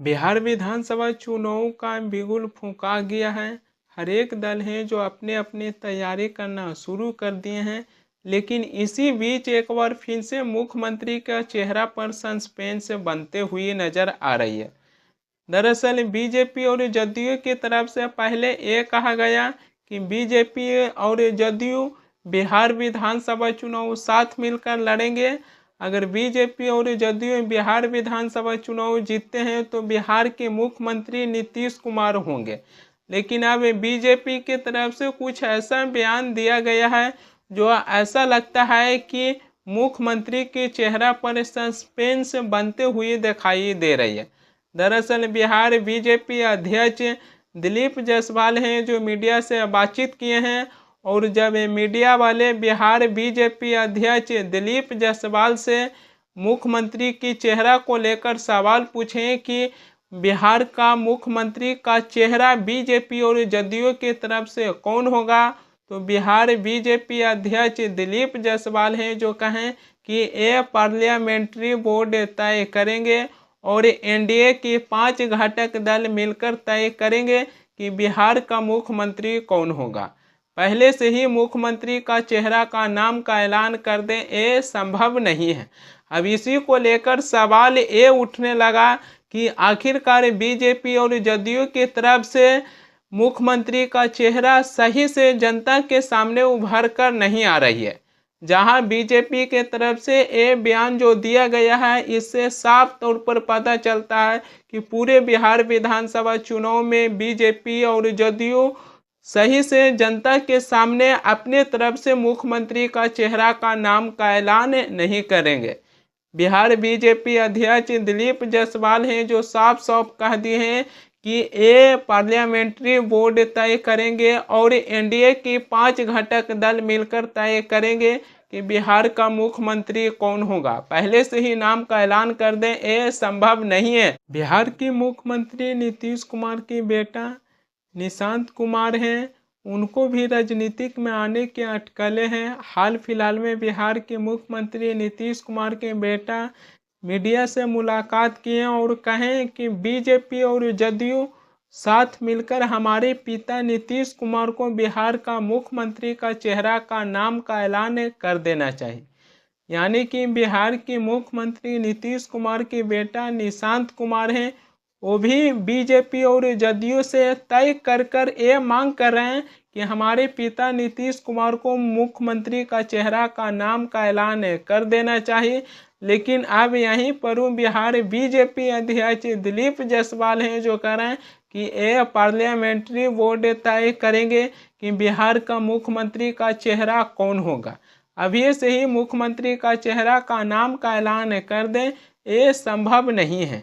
बिहार विधानसभा चुनाव का बिगुल फूंका गया है। हर एक दल है जो अपने अपने तैयारी करना शुरू कर दिए हैं, लेकिन इसी बीच एक बार फिर से मुख्यमंत्री का चेहरा पर सस्पेंस बनते हुए नजर आ रही है। दरअसल बीजेपी और जदयू की तरफ से पहले ये कहा गया कि बीजेपी और जदयू बिहार विधानसभा चुनाव साथ मिलकर लड़ेंगे। अगर बीजेपी और जदयू बिहार विधानसभा चुनाव जीतते हैं तो बिहार के मुख्यमंत्री नीतीश कुमार होंगे। लेकिन अब बीजेपी की तरफ से कुछ ऐसा बयान दिया गया है जो ऐसा लगता है कि मुख्यमंत्री के चेहरा पर सस्पेंस बनते हुए दिखाई दे रही है। दरअसल बिहार बीजेपी अध्यक्ष दिलीप जायसवाल हैं जो मीडिया से बातचीत किए हैं, और जब मीडिया वाले बिहार बीजेपी अध्यक्ष दिलीप जायसवाल से मुख्यमंत्री की चेहरा को लेकर सवाल पूछे कि बिहार का मुख्यमंत्री का चेहरा बीजेपी और जदयू की तरफ से कौन होगा, तो बिहार बीजेपी अध्यक्ष दिलीप जायसवाल हैं जो कहें कि ये पार्लियामेंट्री बोर्ड तय करेंगे और एनडीए के 5 घटक दल मिलकर तय करेंगे कि बिहार का मुख्यमंत्री कौन होगा। पहले से ही मुख्यमंत्री का चेहरा का नाम का ऐलान कर दें ये संभव नहीं है। अब इसी को लेकर सवाल ये उठने लगा कि आखिरकार बीजेपी और जदयू की तरफ से मुख्यमंत्री का चेहरा सही से जनता के सामने उभर कर नहीं आ रही है। जहां बीजेपी के तरफ से ये बयान जो दिया गया है, इससे साफ तौर पर पता चलता है कि पूरे बिहार विधानसभा चुनाव में बीजेपी और जदयू सही से जनता के सामने अपने तरफ से मुख्यमंत्री का चेहरा का नाम का ऐलान नहीं करेंगे। बिहार बीजेपी अध्यक्ष दिलीप जायसवाल हैं जो साफ साफ कह दिए हैं कि ये पार्लियामेंट्री बोर्ड तय करेंगे और एनडीए के 5 घटक दल मिलकर तय करेंगे कि बिहार का मुख्यमंत्री कौन होगा। पहले से ही नाम का ऐलान कर दें ये संभव नहीं है। बिहार के मुख्यमंत्री नीतीश कुमार के बेटा निशांत कुमार हैं, उनको भी राजनीतिक में आने की अटकलें हैं। हाल फिलहाल में बिहार के मुख्यमंत्री नीतीश कुमार के बेटा मीडिया से मुलाकात किए और कहें कि बीजेपी और जदयू साथ मिलकर हमारे पिता नीतीश कुमार को बिहार का मुख्यमंत्री का चेहरा का नाम का ऐलान कर देना चाहिए। यानी कि बिहार के मुख्यमंत्री नीतीश कुमार के बेटा निशांत कुमार हैं, वो भी बीजेपी और जदयू से तय कर ये मांग कर रहे हैं कि हमारे पिता नीतीश कुमार को मुख्यमंत्री का चेहरा का नाम का ऐलान कर देना चाहिए। लेकिन अब यहीं पर बिहार बीजेपी अध्यक्ष दिलीप जायसवाल हैं जो कह रहे हैं कि ये पार्लियामेंट्री बोर्ड तय करेंगे कि बिहार का मुख्यमंत्री का चेहरा कौन होगा। अभी से ही मुख्यमंत्री का चेहरा का नाम का ऐलान कर दें ये संभव नहीं है।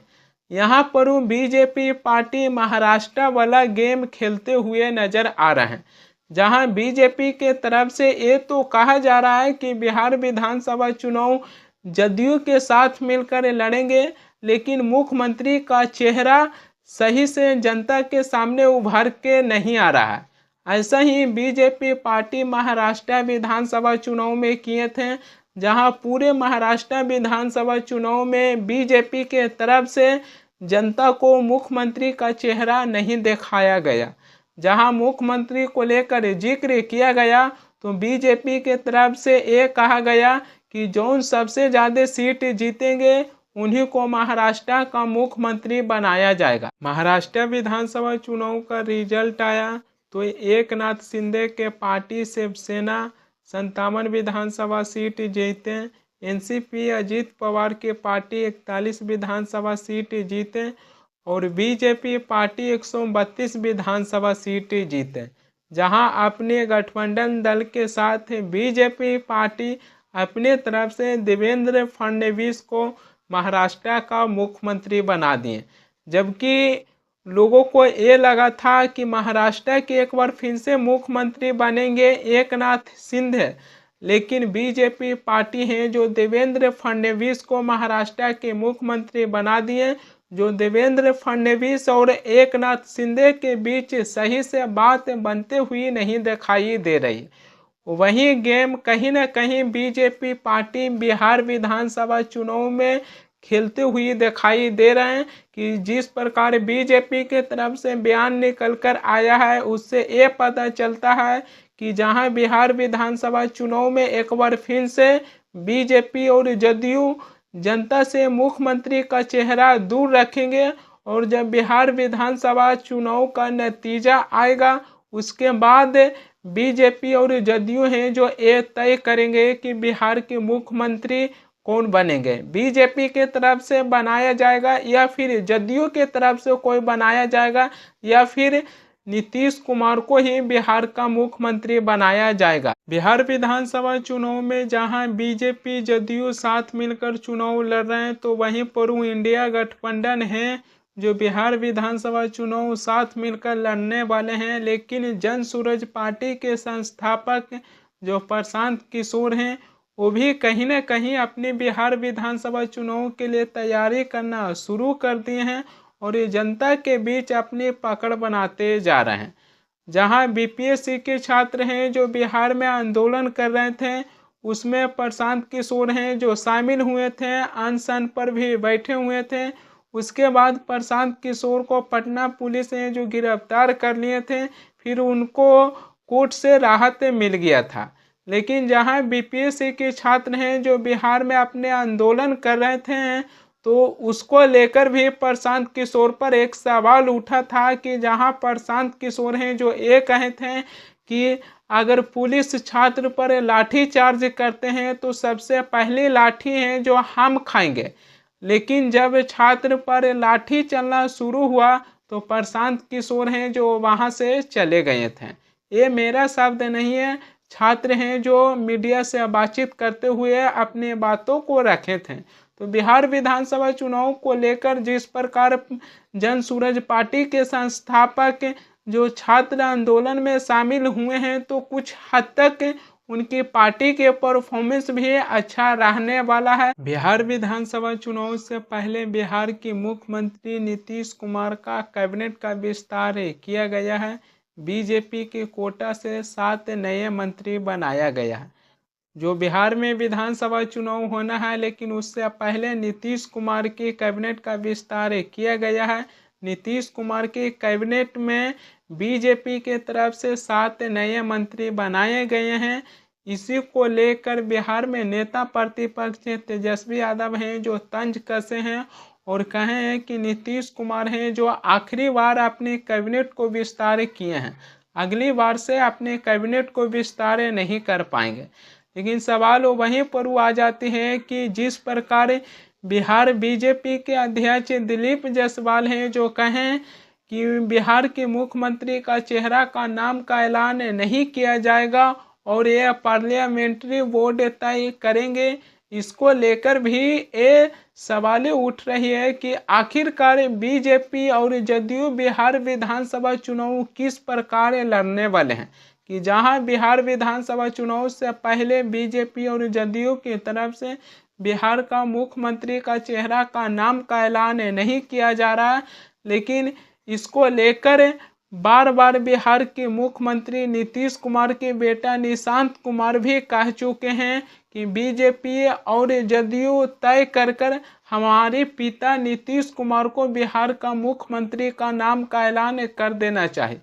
यहाँ पर बीजेपी पार्टी महाराष्ट्र वाला गेम खेलते हुए नजर आ रहे हैं, जहाँ बीजेपी के तरफ से ये तो कहा जा रहा है कि बिहार विधानसभा चुनाव जदयू के साथ मिलकर लड़ेंगे, लेकिन मुख्यमंत्री का चेहरा सही से जनता के सामने उभर के नहीं आ रहा है। ऐसा ही बीजेपी पार्टी महाराष्ट्र विधानसभा चुनाव में किए थे, जहां पूरे महाराष्ट्र विधानसभा चुनाव में बीजेपी के तरफ से जनता को मुख्यमंत्री का चेहरा नहीं दिखाया गया। जहां मुख्यमंत्री को लेकर जिक्र किया गया तो बीजेपी के तरफ से ये कहा गया कि जो सबसे ज़्यादा सीट जीतेंगे उन्हीं को महाराष्ट्र का मुख्यमंत्री बनाया जाएगा। महाराष्ट्र विधानसभा चुनाव का रिजल्ट आया तो एकनाथ शिंदे के पार्टी शिवसेना 57 विधानसभा सीट जीते, एनसीपी अजीत पवार के पार्टी 41 विधानसभा सीट जीते और बीजेपी पार्टी 132 विधानसभा सीट जीते। जहां अपने गठबंधन दल के साथ बीजेपी पार्टी अपने तरफ से देवेंद्र फडणवीस को महाराष्ट्र का मुख्यमंत्री बना दिए। जबकि लोगों को ये लगा था कि महाराष्ट्र के एक बार फिर से मुख्यमंत्री बनेंगे एकनाथ शिंदे, लेकिन बीजेपी पार्टी है जो देवेंद्र फडणवीस को महाराष्ट्र के मुख्यमंत्री बना दिए। जो देवेंद्र फडणवीस और एकनाथ शिंदे के बीच सही से बात बनते हुई नहीं दिखाई दे रही। वही गेम कहीं ना कहीं बीजेपी पार्टी बिहार विधानसभा चुनाव में खेलते हुए दिखाई दे रहे हैं कि जिस प्रकार बीजेपी के तरफ से बयान निकल कर आया है उससे ये पता चलता है कि जहां बिहार विधानसभा चुनाव में एक बार फिर से बीजेपी और जदयू जनता से मुख्यमंत्री का चेहरा दूर रखेंगे और जब बिहार विधानसभा चुनाव का नतीजा आएगा उसके बाद बीजेपी और जदयू हैं जो ये तय करेंगे कि बिहार के मुख्यमंत्री कौन बनेंगे। बीजेपी के तरफ से बनाया जाएगा या फिर जदयू के तरफ से कोई बनाया जाएगा या फिर नीतीश कुमार को ही बिहार का मुख्यमंत्री बनाया जाएगा। बिहार विधानसभा चुनाव में जहां बीजेपी जदयू साथ मिलकर चुनाव लड़ रहे हैं तो वहीं पर इंडिया गठबंधन है जो बिहार विधानसभा चुनाव साथ मिलकर लड़ने वाले हैं। लेकिन जन सूरज पार्टी के संस्थापक जो प्रशांत किशोर हैं वो भी कहीं न कहीं अपने बिहार विधानसभा चुनाव के लिए तैयारी करना शुरू कर दिए हैं और ये जनता के बीच अपनी पकड़ बनाते जा रहे हैं। जहां बीपीएससी के छात्र हैं जो बिहार में आंदोलन कर रहे थे उसमें प्रशांत किशोर हैं जो शामिल हुए थे, अनशन पर भी बैठे हुए थे। उसके बाद प्रशांत किशोर को पटना पुलिस ने जो गिरफ्तार कर लिए थे फिर उनको कोर्ट से राहत मिल गया था। लेकिन जहां बीपीएससी के छात्र हैं जो बिहार में अपने आंदोलन कर रहे थे तो उसको लेकर भी प्रशांत किशोर पर एक सवाल उठा था कि जहां प्रशांत किशोर हैं जो ये कहे थे कि अगर पुलिस छात्र पर लाठी चार्ज करते हैं तो सबसे पहली लाठी है जो हम खाएंगे। लेकिन जब छात्र पर लाठी चलना शुरू हुआ तो प्रशांत किशोर हैं जो वहां से चले गए थे। ये मेरा शब्द नहीं है, छात्र हैं जो मीडिया से बातचीत करते हुए अपने बातों को रखे थे। तो बिहार विधानसभा चुनाव को लेकर जिस प्रकार जन सूरज पार्टी के संस्थापक जो छात्र आंदोलन में शामिल हुए हैं तो कुछ हद तक उनकी पार्टी के परफॉर्मेंस भी अच्छा रहने वाला है। बिहार विधानसभा चुनाव से पहले बिहार के मुख्यमंत्री नीतीश कुमार का कैबिनेट का विस्तार किया गया है। बीजेपी के कोटा से 7 नए मंत्री बनाया गया है। जो बिहार में विधानसभा चुनाव होना है लेकिन उससे पहले नीतीश कुमार के कैबिनेट का विस्तार किया गया है। नीतीश कुमार के कैबिनेट में बीजेपी के तरफ से 7 नए मंत्री बनाए गए हैं। इसी को लेकर बिहार में नेता प्रतिपक्ष तेजस्वी यादव हैं जो तंज कसे हैं और कहे हैं कि नीतीश कुमार हैं जो आखिरी बार अपने कैबिनेट को विस्तार किए हैं, अगली बार से अपने कैबिनेट को विस्तार नहीं कर पाएंगे। लेकिन सवाल वहीं पर आ जाते हैं कि जिस प्रकार बिहार बीजेपी के अध्यक्ष दिलीप जायसवाल हैं जो कहें कि बिहार के मुख्यमंत्री का चेहरा का नाम का ऐलान नहीं किया जाएगा और यह पार्लियामेंट्री बोर्ड तय करेंगे, इसको लेकर भी ये सवालें उठ रही है कि आखिरकार बीजेपी और जदयू बिहार विधानसभा चुनाव किस प्रकार लड़ने वाले हैं। कि जहां बिहार विधानसभा चुनाव से पहले बीजेपी और जदयू की तरफ से बिहार का मुख्यमंत्री का चेहरा का नाम का ऐलान नहीं किया जा रहा, लेकिन इसको लेकर बार बार बिहार के मुख्यमंत्री नीतीश कुमार के बेटा निशांत कुमार भी कह चुके हैं कि बीजेपी और जदयू तय कर हमारे पिता नीतीश कुमार को बिहार का मुख्यमंत्री का नाम का ऐलान कर देना चाहिए।